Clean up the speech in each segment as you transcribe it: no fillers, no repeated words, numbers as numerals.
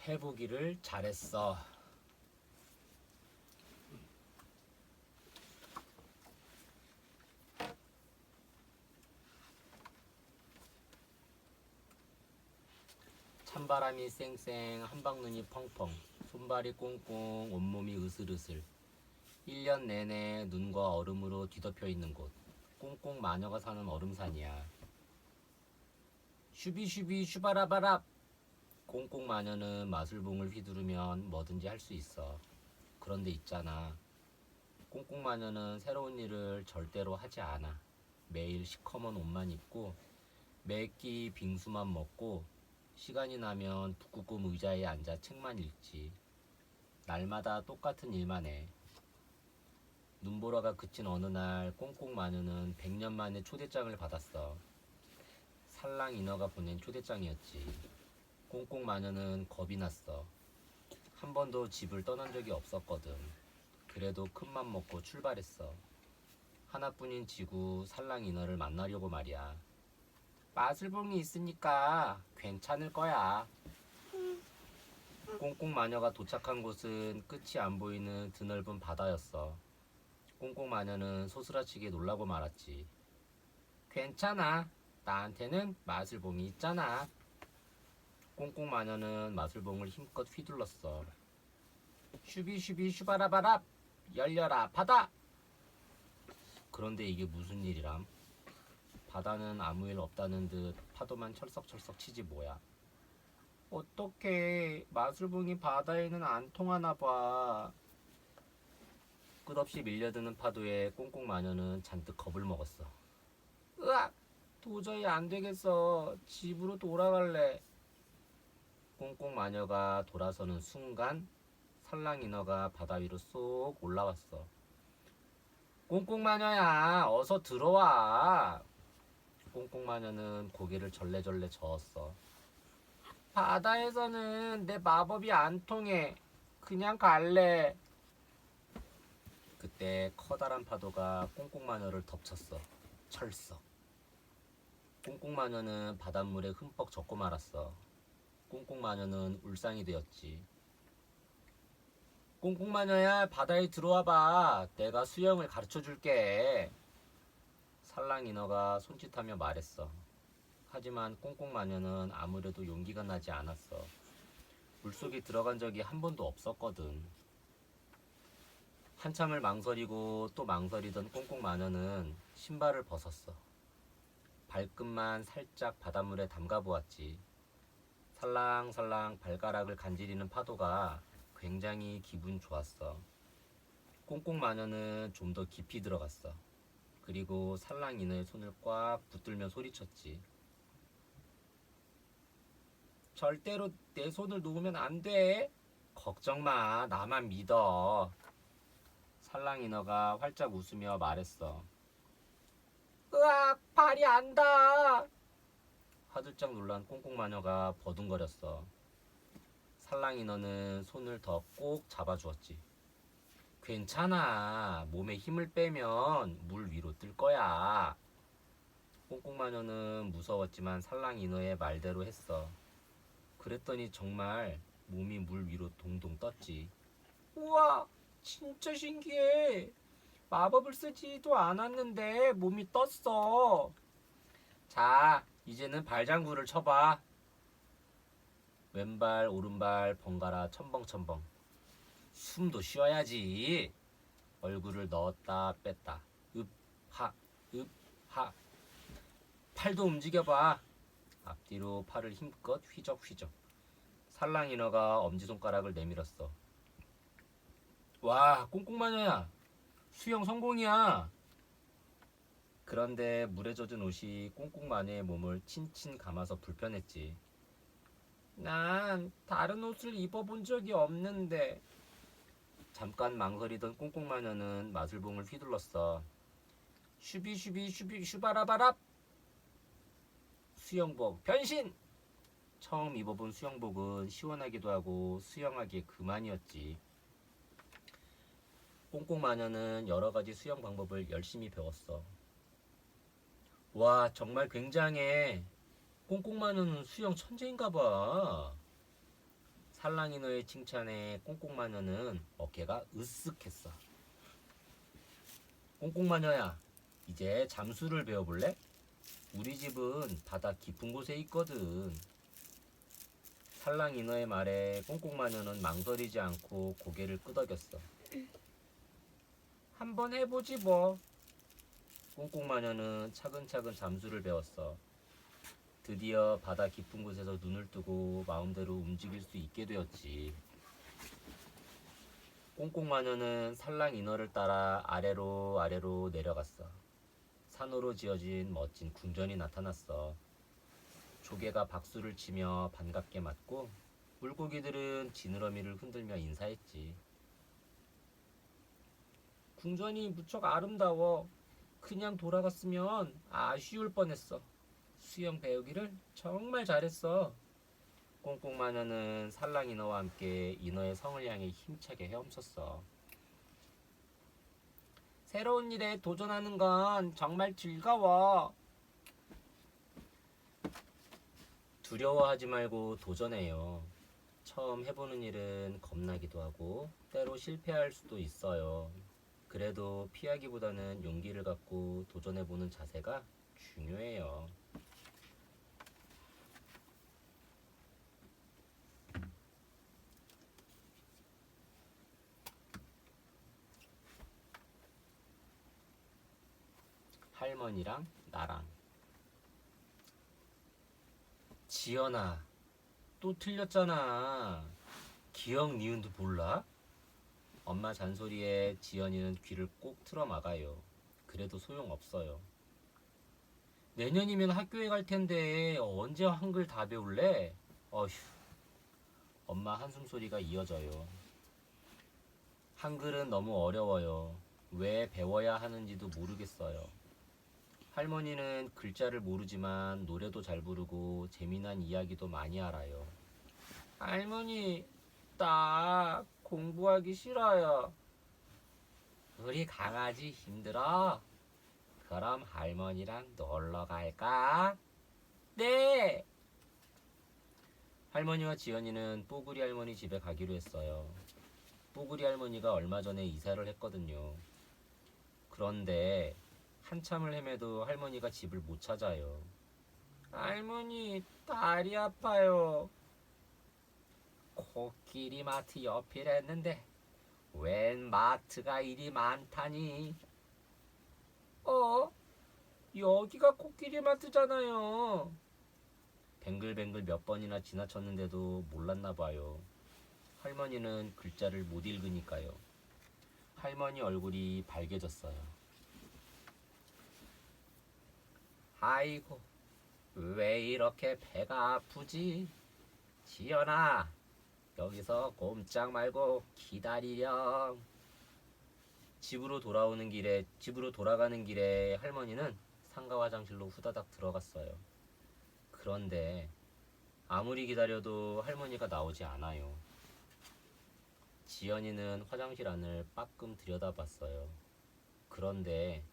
해보기를 잘했어. 찬바람이 쌩쌩, 한방눈이 펑펑, 손발이 꽁꽁, 온몸이 으슬으슬. 1년 내내 눈과 얼음으로 뒤덮여 있는 곳. 꽁꽁 마녀가 사는 얼음산이야. 슈비슈비 슈바라바랍. 꽁꽁 마녀는 마술봉을 휘두르면 뭐든지 할 수 있어. 그런데 있잖아. 꽁꽁 마녀는 새로운 일을 절대로 하지 않아. 매일 시커먼 옷만 입고 매끼 빙수만 먹고 시간이 나면 북극곰 의자에 앉아 책만 읽지. 날마다 똑같은 일만 해. 눈보라가 그친 어느 날 꽁꽁 마녀는 100년 만에 초대장을 받았어. 살랑 인어가 보낸 초대장이었지. 꽁꽁 마녀는 겁이 났어. 한 번도 집을 떠난 적이 없었거든. 그래도 큰맘 먹고 출발했어. 하나뿐인 지구 살랑 인어를 만나려고 말이야. 마술봉이 있으니까 괜찮을 거야. 꽁꽁 마녀가 도착한 곳은 끝이 안 보이는 드넓은 바다였어. 꽁꽁 마녀는 소스라치게 놀라고 말았지. 괜찮아. 나한테는 마술봉이 있잖아. 꽁꽁 마녀는 마술봉을 힘껏 휘둘렀어. 슈비슈비 슈바라바랍. 열려라 바다. 그런데 이게 무슨 일이람? 바다는 아무 일 없다는 듯 파도만 철썩철썩 치지 뭐야. 어떡해. 마술봉이 바다에는 안 통하나 봐. 끝없이 밀려드는 파도에 꽁꽁 마녀는 잔뜩 겁을 먹었어. 으악! 도저히 안 되겠어. 집으로 돌아갈래. 꽁꽁 마녀가 돌아서는 순간 살랑 인어가 바다 위로 쏙 올라왔어. 꽁꽁 마녀야, 어서 들어와. 꽁꽁 마녀는 고개를 절레절레 저었어. 바다에서는 내 마법이 안 통해. 그냥 갈래. 그때 커다란 파도가 꽁꽁 마녀를 덮쳤어. 철썩. 꽁꽁 마녀는 바닷물에 흠뻑 젖고 말았어. 꽁꽁 마녀는 울상이 되었지. 꽁꽁 마녀야, 바다에 들어와봐. 내가 수영을 가르쳐 줄게. 살랑 인어가 손짓하며 말했어. 하지만 꽁꽁 마녀는 아무래도 용기가 나지 않았어. 물속에 들어간 적이 한 번도 없었거든. 한참을 망설이고 또 망설이던 꽁꽁 마녀는 신발을 벗었어. 발끝만 살짝 바닷물에 담가 보았지. 살랑살랑 발가락을 간지리는 파도가 굉장히 기분 좋았어. 꽁꽁 마녀는 좀 더 깊이 들어갔어. 그리고 살랑 인어의 손을 꽉 붙들며 소리쳤지. 절대로 내 손을 놓으면 안 돼. 걱정 마. 나만 믿어. 살랑 인어가 활짝 웃으며 말했어. 으악, 발이 안 닿아. 화들짝 놀란 꽁꽁 마녀가 버둥거렸어. 살랑 인어는 손을 더 꼭 잡아주었지. 괜찮아. 몸에 힘을 빼면 물 위로 뜰 거야. 꽁꽁 마녀는 무서웠지만 살랑 인어의 말대로 했어. 그랬더니 정말 몸이 물 위로 동동 떴지. 우와, 진짜 신기해. 마법을 쓰지도 않았는데 몸이 떴어. 자, 이제는 발장구를 쳐봐. 왼발 오른발 번갈아 첨벙첨벙. 숨도 쉬어야지. 얼굴을 넣었다 뺐다. 읍하 읍하. 팔도 움직여봐. 앞뒤로 팔을 힘껏 휘적휘적. 살랑 인어가 엄지손가락을 내밀었어. 와, 꽁꽁마녀야. 수영 성공이야. 그런데 물에 젖은 옷이 꽁꽁 마녀의 몸을 친친 감아서 불편했지. 난 다른 옷을 입어본 적이 없는데. 잠깐 망설이던 꽁꽁 마녀는 마술봉을 휘둘렀어. 슈비슈비 슈비 슈바라바랍. 수영복 변신! 처음 입어본 수영복은 시원하기도 하고 수영하기에 그만이었지. 꽁꽁 마녀는 여러 가지 수영 방법을 열심히 배웠어. 와, 정말 굉장해. 꽁꽁 마녀는 수영 천재인가 봐. 살랑이너의 칭찬에 꽁꽁마녀는 어깨가 으쓱했어. 꽁꽁마녀야, 이제 잠수를 배워볼래? 우리 집은 바다 깊은 곳에 있거든. 살랑이너의 말에 꽁꽁마녀는 망설이지 않고 고개를 끄덕였어. 한번 해보지 뭐. 꽁꽁마녀는 차근차근 잠수를 배웠어. 드디어 바다 깊은 곳에서 눈을 뜨고 마음대로 움직일 수 있게 되었지. 꽁꽁마녀는 살랑이너를 따라 아래로 아래로 내려갔어. 산으로 지어진 멋진 궁전이 나타났어. 조개가 박수를 치며 반갑게 맞고 물고기들은 지느러미를 흔들며 인사했지. 궁전이 무척 아름다워. 그냥 돌아갔으면 아쉬울 뻔했어. 수영 배우기를 정말 잘했어. 꽁꽁마녀는 살랑이너와 함께 인어의 성을 향해 힘차게 헤엄쳤어. 새로운 일에 도전하는 건 정말 즐거워. 두려워하지 말고 도전해요. 처음 해보는 일은 겁나기도 하고 때로 실패할 수도 있어요. 그래도 피하기보다는 용기를 갖고 도전해보는 자세가 중요해요. 할머니랑 나랑. 지연아, 또 틀렸잖아. 기억 니은도 몰라? 엄마 잔소리에 지연이는 귀를 꼭 틀어막아요. 그래도 소용없어요. 내년이면 학교에 갈 텐데 언제 한글 다 배울래? 어휴, 엄마 한숨 소리가 이어져요. 한글은 너무 어려워요. 왜 배워야 하는지도 모르겠어요. 할머니는 글자를 모르지만 노래도 잘 부르고 재미난 이야기도 많이 알아요. 할머니, 나 공부하기 싫어요. 우리 강아지 힘들어? 그럼 할머니랑 놀러 갈까? 네! 할머니와 지연이는 뽀글이 할머니 집에 가기로 했어요. 뽀글이 할머니가 얼마 전에 이사를 했거든요. 그런데 한참을 헤매도 할머니가 집을 못 찾아요. 할머니, 다리 아파요. 코끼리 마트 옆이랬는데 웬 마트가 이리 많다니? 어? 여기가 코끼리 마트잖아요. 뱅글뱅글 몇 번이나 지나쳤는데도 몰랐나 봐요. 할머니는 글자를 못 읽으니까요. 할머니 얼굴이 밝아졌어요. 아이고, 왜 이렇게 배가 아프지? 지연아, 여기서 꼼짝 말고 기다리렴. 집으로 돌아가는 길에 할머니는 상가 화장실로 후다닥 들어갔어요. 그런데 아무리 기다려도 할머니가 나오지 않아요. 지연이는 화장실 안을 빠끔 들여다봤어요. 그런데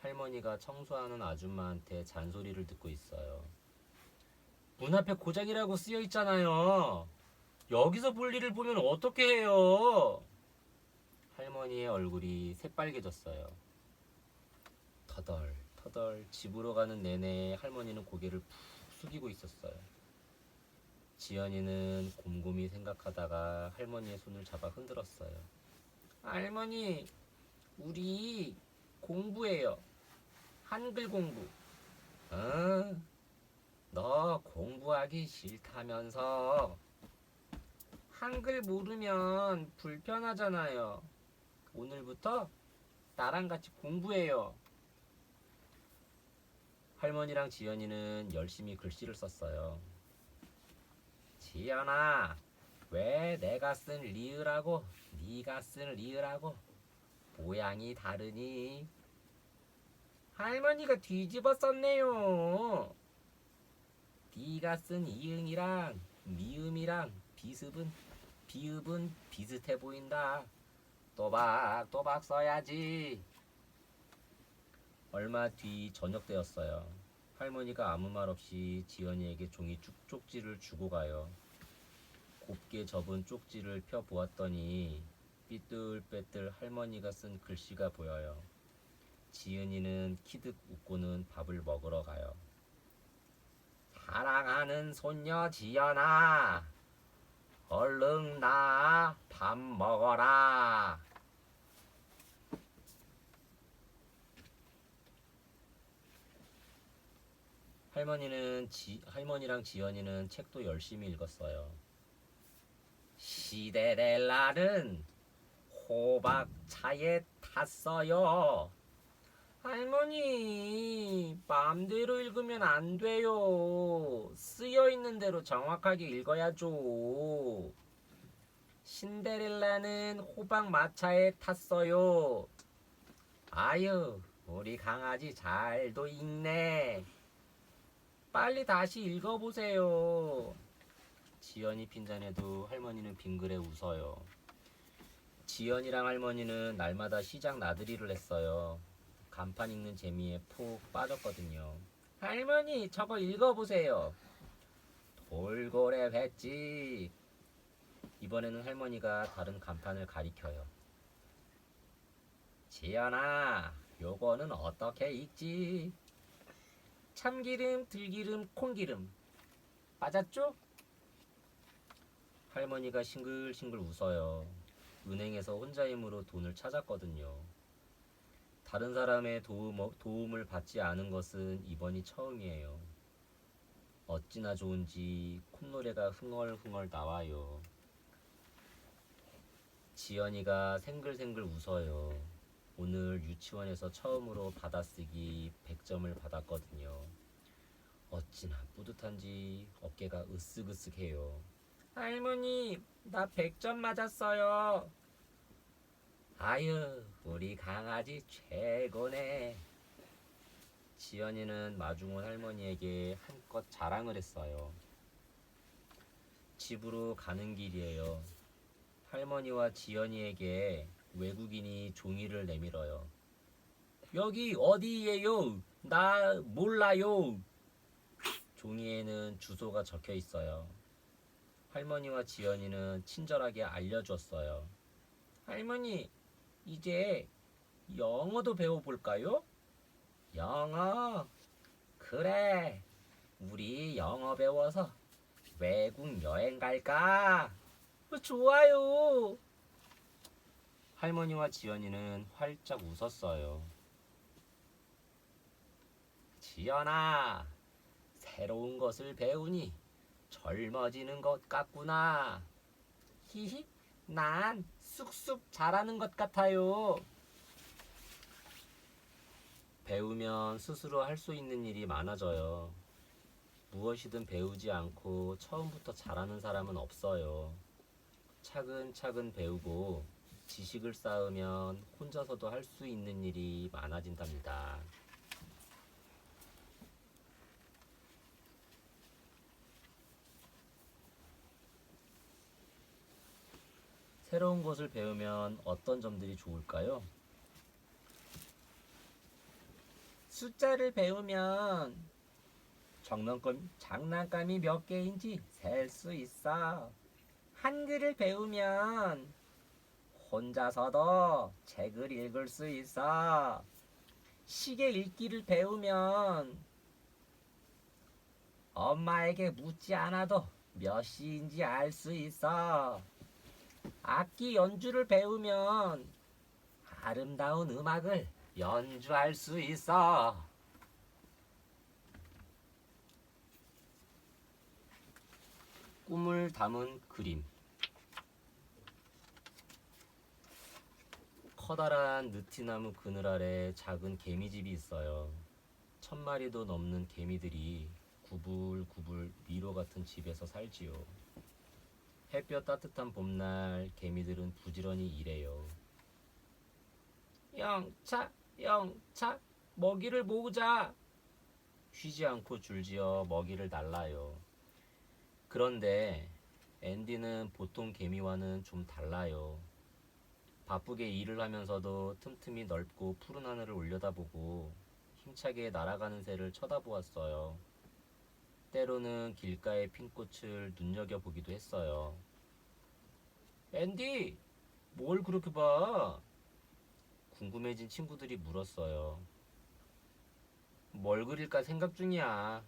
할머니가 청소하는 아줌마한테 잔소리를 듣고 있어요. 문 앞에 고장이라고 쓰여 있잖아요. 여기서 볼 일을 보면 어떻게 해요? 할머니의 얼굴이 새빨개졌어요. 터덜 집으로 가는 내내 할머니는 고개를 푹 숙이고 있었어요. 지연이는 곰곰이 생각하다가 할머니의 손을 잡아 흔들었어요. 할머니, 우리 공부해요. 한글 공부. 어? 너 공부하기 싫다면서. 한글 모르면 불편하잖아요. 오늘부터 나랑 같이 공부해요. 할머니랑 지연이는 열심히 글씨를 썼어요. 지연아, 왜 내가 쓴 리을하고 네가 쓴 리을하고 모양이 다르니? 할머니가 뒤집어 썼네요. 네가 쓴 이응이랑 미음이랑 비읍은 비슷해 보인다. 또박또박 써야지. 얼마 뒤 저녁 때였어요. 할머니가 아무 말 없이 지연이에게 종이 쪽지를 주고 가요. 곱게 접은 쪽지를 펴보았더니 삐뚤빼뚤 할머니가 쓴 글씨가 보여요. 지은이는 키득 웃고는 밥을 먹으러 가요. 사랑하는 손녀 지연아, 얼른 나 밥 먹어라. 할머니랑 지연이는 책도 열심히 읽었어요. 시데렐라는 호박차에 탔어요. 할머니, 마음대로 읽으면 안 돼요. 쓰여 있는 대로 정확하게 읽어야죠. 신데렐라는 호박 마차에 탔어요. 아유, 우리 강아지 잘도 읽네. 빨리 다시 읽어보세요. 지연이 핀잔에도 할머니는 빙그레 웃어요. 지연이랑 할머니는 날마다 시장 나들이를 했어요. 간판 읽는 재미에 푹 빠졌거든요. 할머니, 저거 읽어보세요. 돌고래 횟집. 이번에는 할머니가 다른 간판을 가리켜요. 지연아, 요거는 어떻게 읽지? 참기름, 들기름, 콩기름. 맞았죠? 할머니가 싱글싱글 웃어요. 은행에서 혼자 힘으로 돈을 찾았거든요. 다른 사람의 도움을 받지 않은 것은 이번이 처음이에요. 어찌나 좋은지 콧노래가 흥얼흥얼 나와요. 지연이가 생글생글 웃어요. 오늘 유치원에서 처음으로 받아쓰기 100점을 받았거든요. 어찌나 뿌듯한지 어깨가 으쓱으쓱해요. 할머니, 나 100점 맞았어요. 아유, 우리 강아지 최고네. 지연이는 마중온 할머니에게 한껏 자랑을 했어요. 집으로 가는 길이에요. 할머니와 지연이에게 외국인이 종이를 내밀어요. 여기 어디예요? 나 몰라요. 종이에는 주소가 적혀 있어요. 할머니와 지연이는 친절하게 알려줬어요. 할머니, 이제 영어도 배워볼까요? 영어? 그래. 우리 영어 배워서 외국 여행 갈까? 좋아요. 할머니와 지연이는 활짝 웃었어요. 지연아, 새로운 것을 배우니 젊어지는 것 같구나. 히히, 난 쑥쑥 자라는 것 같아요. 배우면 스스로 할 수 있는 일이 많아져요. 무엇이든 배우지 않고 처음부터 잘하는 사람은 없어요. 차근차근 배우고 지식을 쌓으면 혼자서도 할 수 있는 일이 많아진답니다. 새로운 것을 배우면 어떤 점들이 좋을까요? 숫자를 배우면 장난감이 몇 개인지 셀 수 있어. 한글을 배우면 혼자서도 책을 읽을 수 있어. 시계 읽기를 배우면 엄마에게 묻지 않아도 몇 시인지 알 수 있어. 악기 연주를 배우면 아름다운 음악을 연주할 수 있어. 꿈을 담은 그림. 커다란 느티나무 그늘 아래 작은 개미집이 있어요. 1000마리도 넘는 개미들이 구불구불 미로 같은 집에서 살지요. 햇볕 따뜻한 봄날 개미들은 부지런히 일해요. 영차, 영차, 먹이를 모으자. 쉬지 않고 줄지어 먹이를 날라요. 그런데 앤디는 보통 개미와는 좀 달라요. 바쁘게 일을 하면서도 틈틈이 넓고 푸른 하늘을 올려다보고 힘차게 날아가는 새를 쳐다보았어요. 때로는 길가의 핀 꽃을 눈여겨보기도 했어요. 앤디, 뭘 그렇게 봐? 궁금해진 친구들이 물었어요. 뭘 그릴까 생각 중이야.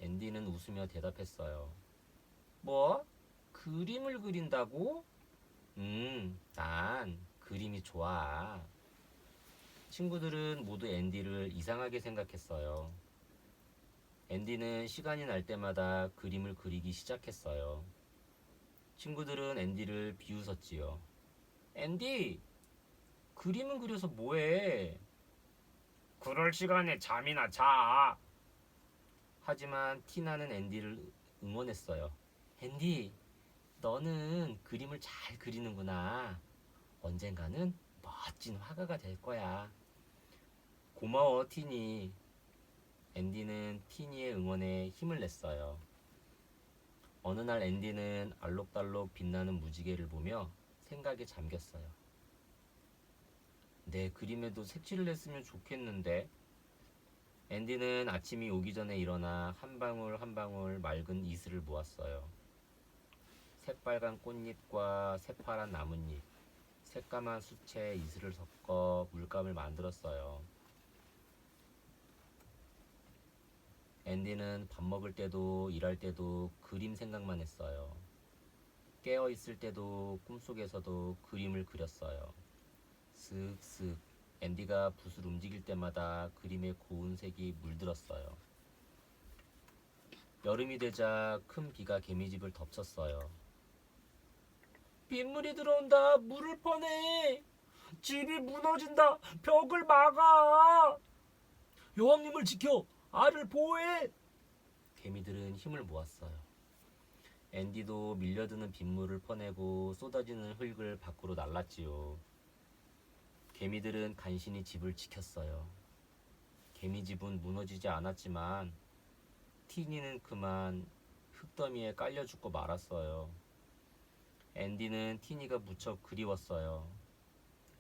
앤디는 웃으며 대답했어요. 뭐? 그림을 그린다고? 난 그림이 좋아. 친구들은 모두 앤디를 이상하게 생각했어요. 앤디는 시간이 날 때마다 그림을 그리기 시작했어요. 친구들은 앤디를 비웃었지요. 앤디, 그림은 그려서 뭐해? 그럴 시간에 잠이나 자. 하지만 티나는 앤디를 응원했어요. 앤디, 너는 그림을 잘 그리는구나. 언젠가는 멋진 화가가 될 거야. 고마워, 티니. 앤디는 티니의 응원에 힘을 냈어요. 어느 날 앤디는 알록달록 빛나는 무지개를 보며 생각에 잠겼어요. 내 그림에도 색칠을 했으면 좋겠는데. 앤디는 아침이 오기 전에 일어나 한 방울 한 방울 맑은 이슬을 모았어요. 새빨간 꽃잎과 새파란 나뭇잎, 새까만 수채에 이슬을 섞어 물감을 만들었어요. 앤디는 밥 먹을 때도 일할 때도 그림 생각만 했어요. 깨어 있을 때도 꿈속에서도 그림을 그렸어요. 슥슥 앤디가 붓을 움직일 때마다 그림의 고운 색이 물들었어요. 여름이 되자 큰 비가 개미집을 덮쳤어요. 빗물이 들어온다. 물을 퍼내. 집이 무너진다. 벽을 막아. 여왕님을 지켜. 알을 보호해. 개미들은 힘을 모았어요. 앤디도 밀려드는 빗물을 퍼내고 쏟아지는 흙을 밖으로 날랐지요. 개미들은 간신히 집을 지켰어요. 개미집은 무너지지 않았지만 티니는 그만 흙더미에 깔려 죽고 말았어요. 앤디는 티니가 무척 그리웠어요.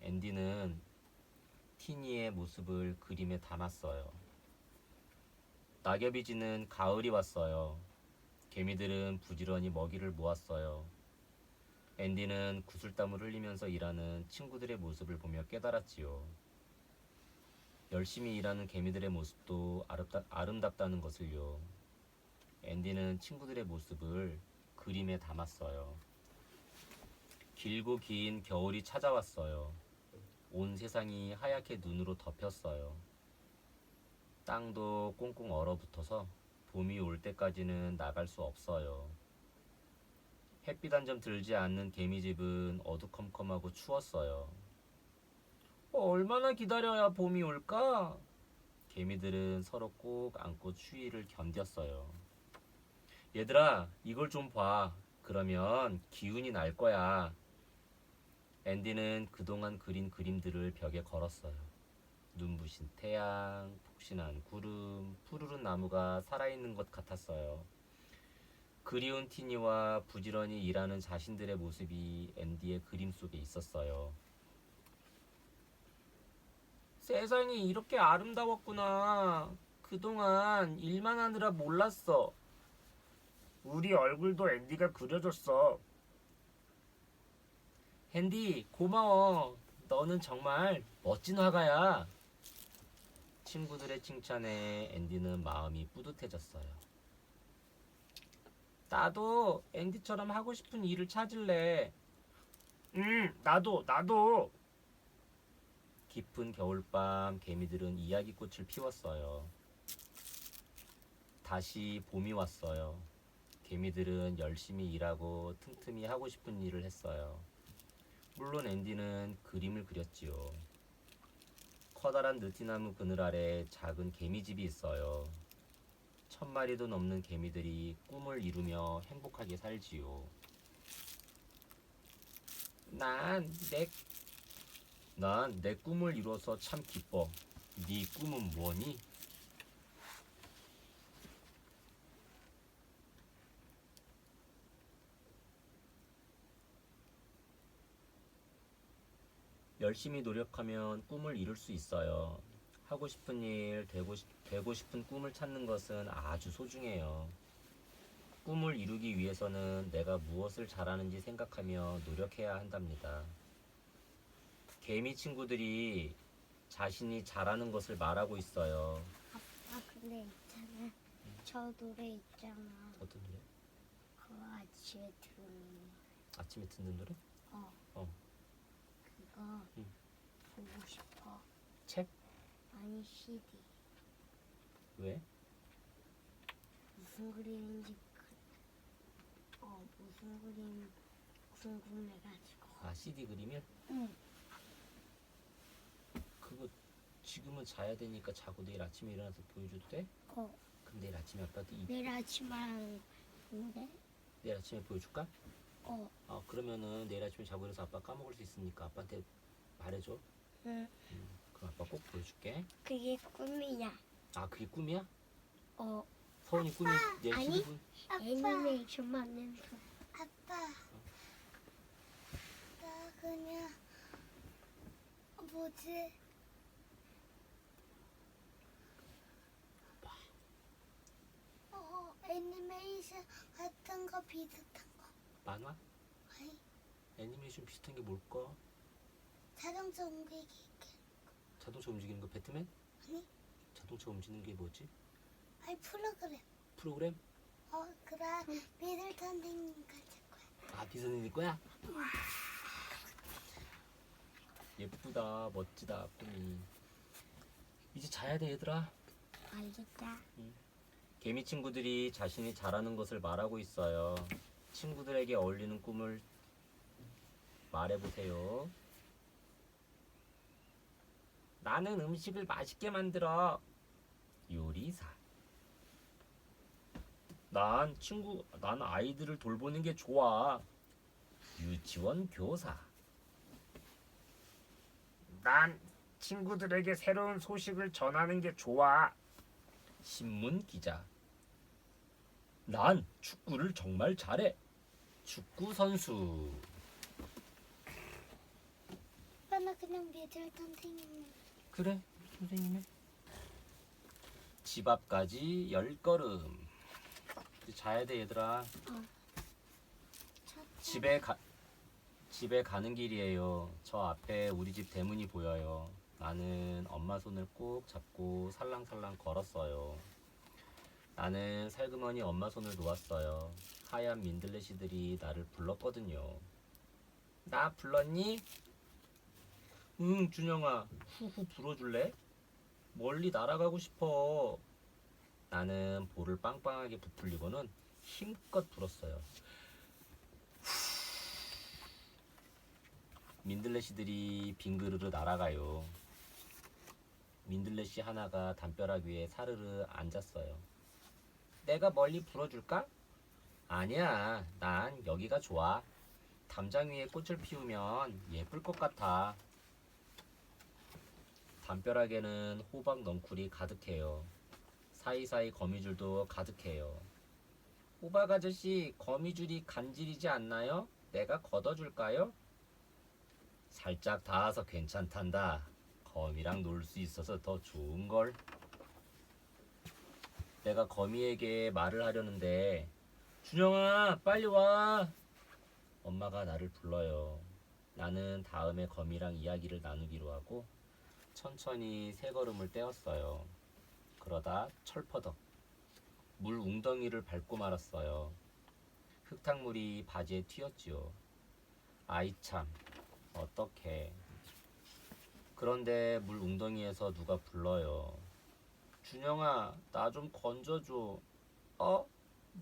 앤디는 티니의 모습을 그림에 담았어요. 낙엽이 지는 가을이 왔어요. 개미들은 부지런히 먹이를 모았어요. 앤디는 구슬땀을 흘리면서 일하는 친구들의 모습을 보며 깨달았지요. 열심히 일하는 개미들의 모습도 아름답다는 것을요. 앤디는 친구들의 모습을 그림에 담았어요. 길고 긴 겨울이 찾아왔어요. 온 세상이 하얗게 눈으로 덮였어요. 땅도 꽁꽁 얼어붙어서 봄이 올 때까지는 나갈 수 없어요. 햇빛 한 점 들지 않는 개미집은 어두컴컴하고 추웠어요. 얼마나 기다려야 봄이 올까? 개미들은 서로 꼭 안고 추위를 견뎠어요. 얘들아, 이걸 좀 봐. 그러면 기운이 날 거야. 앤디는 그동안 그린 그림들을 벽에 걸었어요. 눈부신 태양, 푹신한 구름, 푸르른 나무가 살아있는 것 같았어요. 그리운 티니와 부지런히 일하는 자신들의 모습이 앤디의 그림 속에 있었어요. 세상이 이렇게 아름다웠구나. 그동안 일만 하느라 몰랐어. 우리 얼굴도 앤디가 그려줬어. 앤디, 고마워. 너는 정말 멋진 화가야. 친구들의 칭찬에 앤디는 마음이 뿌듯해졌어요. 나도 앤디처럼 하고 싶은 일을 찾을래. 나도. 깊은 겨울밤 개미들은 이야기꽃을 피웠어요. 다시 봄이 왔어요. 개미들은 열심히 일하고 틈틈이 하고 싶은 일을 했어요. 물론 앤디는 그림을 그렸지요. 커다란 느티나무 그늘 아래 작은 개미집이 있어요. 1000마리도 넘는 개미들이 꿈을 이루며 행복하게 살지요. 난 내 난 내 꿈을 이뤄서 참 기뻐. 네 꿈은 뭐니? 열심히 노력하면 꿈을 이룰 수 있어요. 하고 싶은 일, 되고 싶은 꿈을 찾는 것은 아주 소중해요. 꿈을 이루기 위해서는 내가 무엇을 잘하는지 생각하며 노력해야 한답니다. 개미 친구들이 자신이 잘하는 것을 말하고 있어요. 아빠 근데 있잖아. 저 노래 있잖아. 어떤 노래? 그거 아침에 들으면 아침에 듣는 노래? 그거 응. 보고 싶어. 책? 아니 CD. 왜? 무슨 그림인지 무슨 그림 궁금해가지고. 아, CD 그림이야? 응. 그거 지금은 자야 되니까 자고 내일 아침에 일어나서 보여줘도 돼? 그럼 내일 아침에 아빠한테 내일 아침에 근데 내일 아침에 보여줄까? 어. 그러면은 내일 아침에 자고 일어나서 아빠 까먹을 수 있으니까 아빠한테 말해줘. 응. 그럼 아빠 꼭 보여줄게. 그게 꿈이야. 아, 그게 꿈이야? 어. 서원이 꿈이 내일 아니. CD 애니메이션 만드는 거. 아빠, 나 그냥 뭐지? 애니메이션 같은 거 비슷한 거. 만화? 아니, 애니메이션 비슷한 게 뭘까? 자동차 옮기기. 자동차 움직이는 거 배트맨? 아니, 자동차 움직이는 게 뭐지? 아니 프로그램. 프로그램? 그래. 미들 선생님 같은 거야. 아, 비선생님 거야? 예쁘다, 멋지다, 꿈이. 이제 자야 돼, 얘들아. 알겠다. 개미 친구들이 자신이 잘하는 것을 말하고 있어요. 친구들에게 어울리는 꿈을 말해보세요. 나는 음식을 맛있게 만들어. 요리사. 난 아이들을 돌보는 게 좋아. 유치원 교사. 난 친구들에게 새로운 소식을 전하는 게 좋아. 신문 기자. 난 축구를 정말 잘해. 축구 선수. 아빠, 나 그냥 미들 선생님. 그래, 선생님의. 집 앞까지 10걸음. 이제 자야 돼, 얘들아. 집에 가는 길이에요. 저 앞에 우리 집 대문이 보여요. 나는 엄마 손을 꼭 잡고 살랑살랑 걸었어요. 나는 살그머니 엄마 손을 놓았어요. 하얀 민들레시들이 나를 불렀거든요. 나 불렀니? 응, 준영아. 후후 불어줄래? 멀리 날아가고 싶어. 나는 볼을 빵빵하게 부풀리고는 힘껏 불었어요. 민들레시들이 빙그르르 날아가요. 민들레시 하나가 담벼락 위에 사르르 앉았어요. 내가 멀리 불어줄까? 아니야, 난 여기가 좋아. 담장 위에 꽃을 피우면 예쁠 것 같아. 담벼락에는 호박 넝쿨이 가득해요. 사이사이 거미줄도 가득해요. 호박 아저씨, 거미줄이 간질이지 않나요? 내가 걷어줄까요? 살짝 닿아서 괜찮단다. 거미랑 놀 수 있어서 더 좋은걸. 내가 거미에게 말을 하려는데 준영아, 빨리 와. 엄마가 나를 불러요. 나는 다음에 거미랑 이야기를 나누기로 하고 천천히 세 걸음을 떼었어요. 그러다 철퍼덕 물 웅덩이를 밟고 말았어요. 흙탕물이 바지에 튀었지요. 아이 참, 어떡해. 그런데 물 웅덩이에서 누가 불러요. 준영아, 나 좀 건져줘.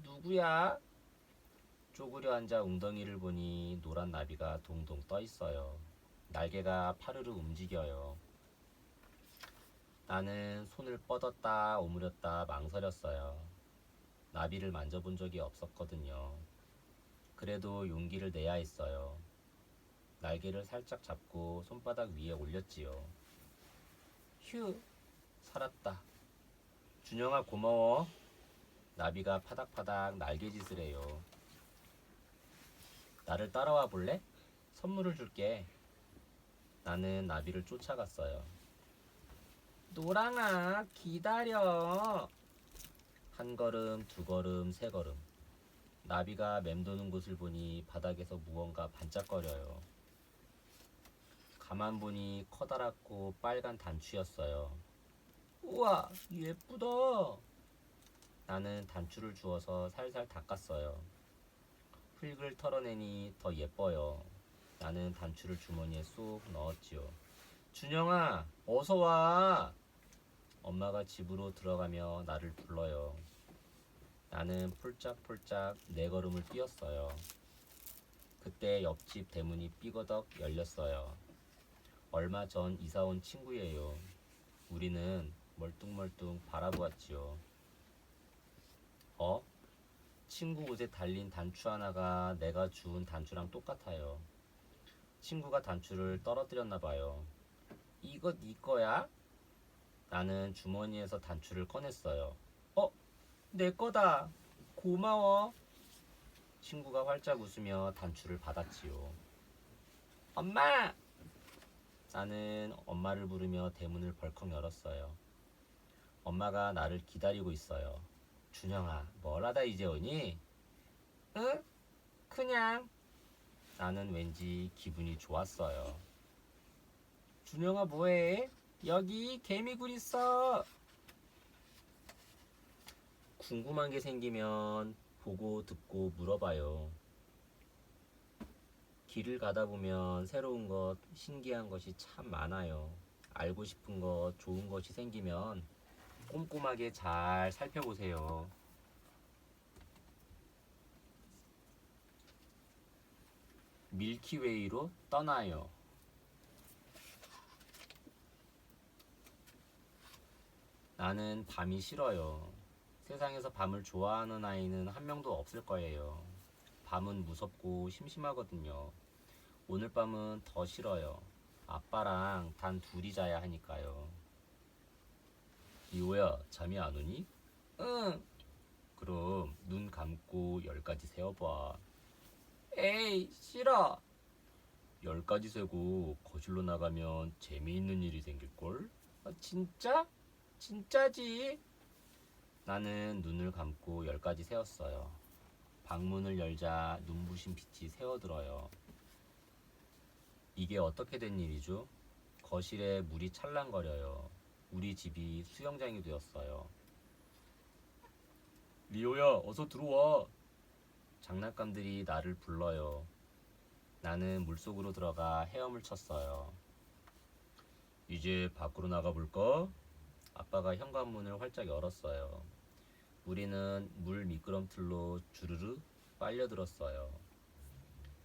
누구야? 쪼그려 앉아 웅덩이를 보니 노란 나비가 동동 떠 있어요. 날개가 파르르 움직여요. 나는 손을 뻗었다 오므렸다 망설였어요. 나비를 만져본 적이 없었거든요. 그래도 용기를 내야 했어요. 날개를 살짝 잡고 손바닥 위에 올렸지요. 휴, 살았다. 준영아, 고마워. 나비가 파닥파닥 날개짓을 해요. 나를 따라와 볼래? 선물을 줄게. 나는 나비를 쫓아갔어요. 노랑아, 기다려. 한 걸음, 두 걸음, 세 걸음. 나비가 맴도는 곳을 보니 바닥에서 무언가 반짝거려요. 가만 보니 커다랗고 빨간 단추였어요. 우와, 예쁘다. 나는 단추를 주워서 살살 닦았어요. 흙을 털어내니 더 예뻐요. 나는 단추를 주머니에 쏙 넣었지요. 준영아, 어서 와. 엄마가 집으로 들어가며 나를 불러요. 나는 폴짝폴짝 네 걸음을 뛰었어요. 그때 옆집 대문이 삐거덕 열렸어요. 얼마 전 이사 온 친구예요. 우리는 멀뚱멀뚱 바라보았지요. 친구 옷에 달린 단추 하나가 내가 주운 단추랑 똑같아요. 친구가 단추를 떨어뜨렸나 봐요. 이거 네 거야? 나는 주머니에서 단추를 꺼냈어요. 내 거다. 고마워. 친구가 활짝 웃으며 단추를 받았지요. 엄마! 나는 엄마를 부르며 대문을 벌컥 열었어요. 엄마가 나를 기다리고 있어요. 준영아, 뭘 하다 이제 오니? 응? 그냥. 나는 왠지 기분이 좋았어요. 준영아, 뭐해? 여기 개미굴 있어. 궁금한 게 생기면 보고 듣고 물어봐요. 길을 가다 보면 새로운 것, 신기한 것이 참 많아요. 알고 싶은 것, 좋은 것이 생기면 꼼꼼하게 잘 살펴보세요. 밀키웨이로 떠나요. 나는 밤이 싫어요. 세상에서 밤을 좋아하는 아이는 한 명도 없을 거예요. 밤은 무섭고 심심하거든요. 오늘 밤은 더 싫어요. 아빠랑 단 둘이 자야 하니까요. 리오야, 잠이 안 오니? 응. 그럼 눈 감고 10가지 세어봐. 에이, 싫어. 10가지 세고 거실로 나가면 재미있는 일이 생길걸? 진짜? 진짜지? 나는 눈을 감고 10가지 세었어요. 방문을 열자 눈부신 빛이 새어들어요. 이게 어떻게 된 일이죠? 거실에 물이 찰랑거려요. 우리 집이 수영장이 되었어요. 리오야, 어서 들어와. 장난감들이 나를 불러요. 나는 물속으로 들어가 헤엄을 쳤어요. 이제 밖으로 나가볼까? 아빠가 현관문을 활짝 열었어요. 우리는 물 미끄럼틀로 주르르 빨려들었어요.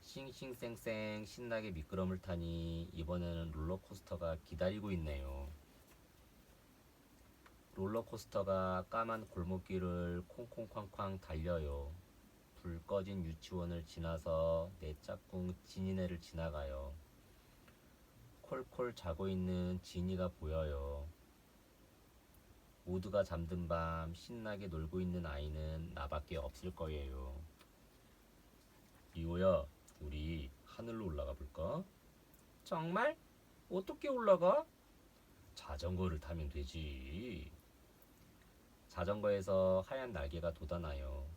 싱싱쌩쌩 신나게 미끄럼을 타니 이번에는 롤러코스터가 기다리고 있네요. 롤러코스터가 까만 골목길을 콩콩쾅쾅 달려요. 불 꺼진 유치원을 지나서 내 짝꿍 지니네를 지나가요. 콜콜 자고 있는 지니가 보여요. 모두가 잠든 밤 신나게 놀고 있는 아이는 나밖에 없을 거예요. 리오야, 우리 하늘로 올라가 볼까? 정말? 어떻게 올라가? 자전거를 타면 되지. 자전거에서 하얀 날개가 돋아나요.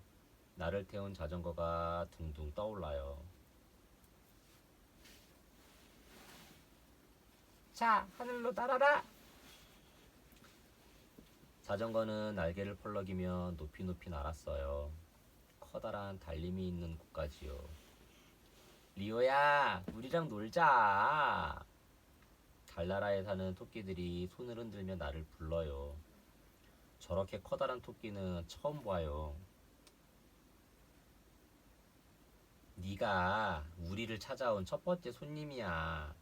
나를 태운 자전거가 둥둥 떠올라요. 자, 하늘로 날아라! 자전거는 날개를 펄럭이며 높이 높이 날았어요. 커다란 달림이 있는 곳까지요. 리오야, 우리랑 놀자. 달나라에 사는 토끼들이 손을 흔들며 나를 불러요. 저렇게 커다란 토끼는 처음 봐요. 네가 우리를 찾아온 첫 번째 손님이야.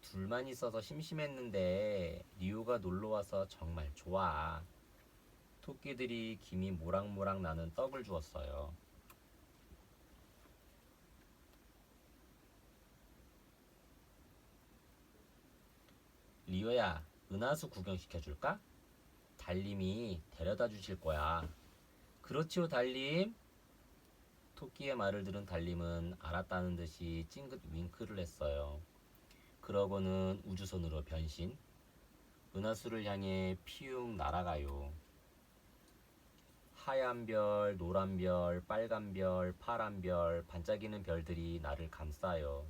둘만 있어서 심심했는데 리오가 놀러와서 정말 좋아. 토끼들이 김이 모락모락 나는 떡을 주었어요. 리오야, 은하수 구경시켜줄까? 달님이 데려다 주실 거야. 그렇지요, 달님. 토끼의 말을 들은 달님은 알았다는 듯이 찡긋 윙크를 했어요. 그러고는 우주선으로 변신. 은하수를 향해 피웅 날아가요. 하얀 별, 노란 별, 빨간 별, 파란 별, 반짝이는 별들이 나를 감싸요.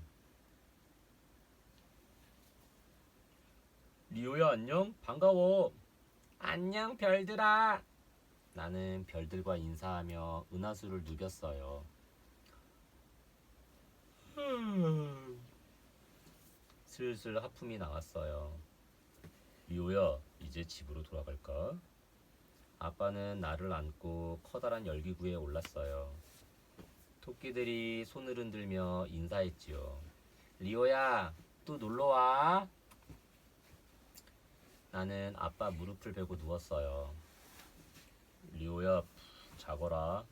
리오야, 안녕? 반가워. 안녕, 별들아. 나는 별들과 인사하며 은하수를 누볐어요. 슬슬 하품이 나왔어요. 리오야, 이제 집으로 돌아갈까? 아빠는 나를 안고 커다란 열기구에 올랐어요. 토끼들이 손을 흔들며 인사했지요. 리오야, 또 놀러와. 나는 아빠 무릎을 베고 누웠어요. 리오야, 푹 자거라.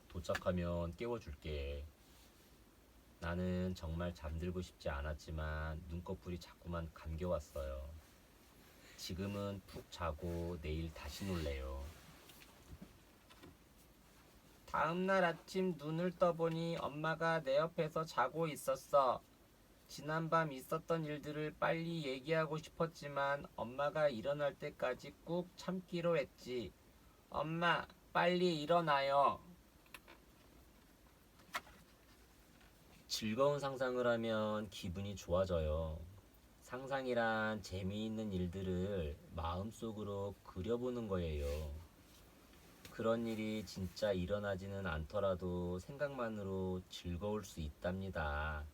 도착하면 깨워줄게. 나는 정말 잠들고 싶지 않았지만 눈꺼풀이 자꾸만 감겨왔어요. 지금은 푹 자고 내일 다시 놀래요. 다음날 아침 눈을 떠보니 엄마가 내 옆에서 자고 있었어. 지난밤 있었던 일들을 빨리 얘기하고 싶었지만 엄마가 일어날 때까지 꾹 참기로 했지. 엄마, 빨리 일어나요. 즐거운 상상을 하면 기분이 좋아져요. 상상이란 재미있는 일들을 마음속으로 그려보는 거예요. 그런 일이 진짜 일어나지는 않더라도 생각만으로 즐거울 수 있답니다.